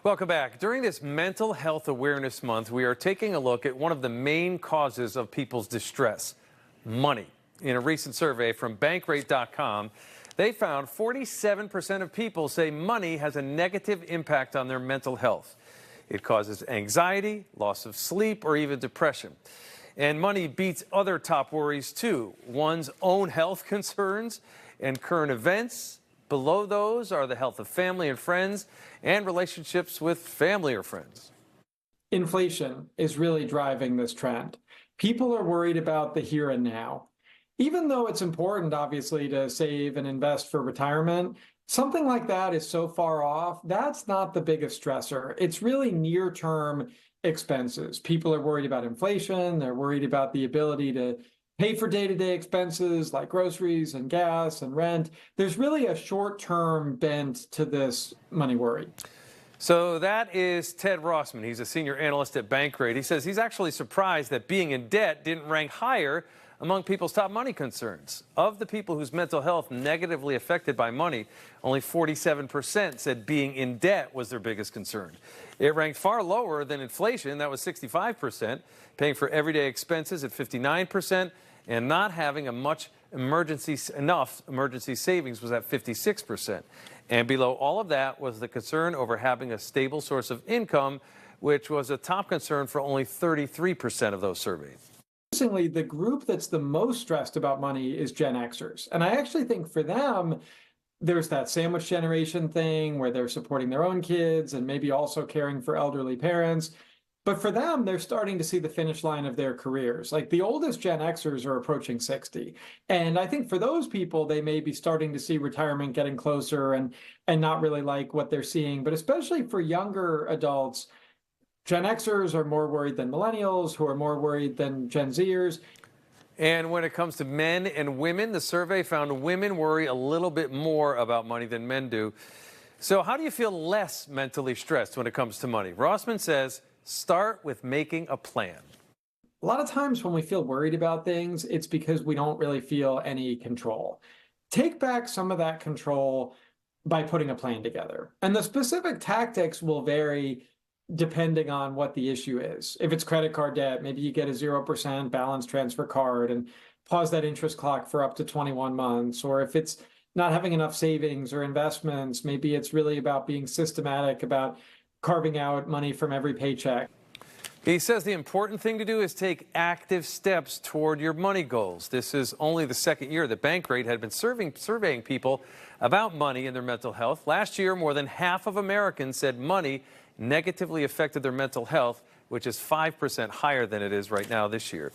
Welcome back. During this Mental Health Awareness Month, we are taking a look at one of the main causes of people's distress: money. In a recent survey from Bankrate.com, they found 47% of people say money has a negative impact on their mental health. It causes anxiety, loss of sleep, or even depression. And money beats other top worries too: one's own health concerns and current events. Below those are the health of family and friends and relationships with family or friends. Inflation is really driving this trend. People are worried about the here and now. Even though it's important, obviously, to save and invest for retirement, something like that is so far off. That's not the biggest stressor. It's really near-term expenses. People are worried about inflation. They're worried about the ability to pay for day-to-day expenses like groceries and gas and rent. There's really a short-term bent to this money worry. So that is Ted Rossman. He's a senior analyst at Bankrate. He says he's actually surprised that being in debt didn't rank higher among people's top money concerns. Of the people whose mental health negatively affected by money, only 47% said being in debt was their biggest concern. It ranked far lower than inflation. That was 65%, paying for everyday expenses at 59%, and not having enough emergency savings was at 56%. And below all of that was the concern over having a stable source of income, which was a top concern for only 33% of those surveyed. Interestingly, the group that's the most stressed about money is Gen Xers. And I actually think for them, there's that sandwich generation thing where they're supporting their own kids and maybe also caring for elderly parents. But for them, they're starting to see the finish line of their careers. Like the oldest Gen Xers are approaching 60. And I think for those people, they may be starting to see retirement getting closer and not really like what they're seeing. But especially for younger adults, Gen Xers are more worried than millennials, who are more worried than Gen Zers. And when it comes to men and women, the survey found women worry a little bit more about money than men do. So how do you feel less mentally stressed when it comes to money? Rossman says, start with making a plan. A lot of times when we feel worried about things, it's because we don't really feel any control. Take back some of that control by putting a plan together. And the specific tactics will vary depending on what the issue is. If it's credit card debt, maybe you get a 0% balance transfer card and pause that interest clock for up to 21 months. Or if it's not having enough savings or investments, maybe it's really about being systematic about carving out money from every paycheck. He says the important thing to do is take active steps toward your money goals. This is only the second year that Bankrate had been surveying people about money and their mental health. Last year, more than half of Americans said money negatively affected their mental health, which is 5% higher than it is right now this year.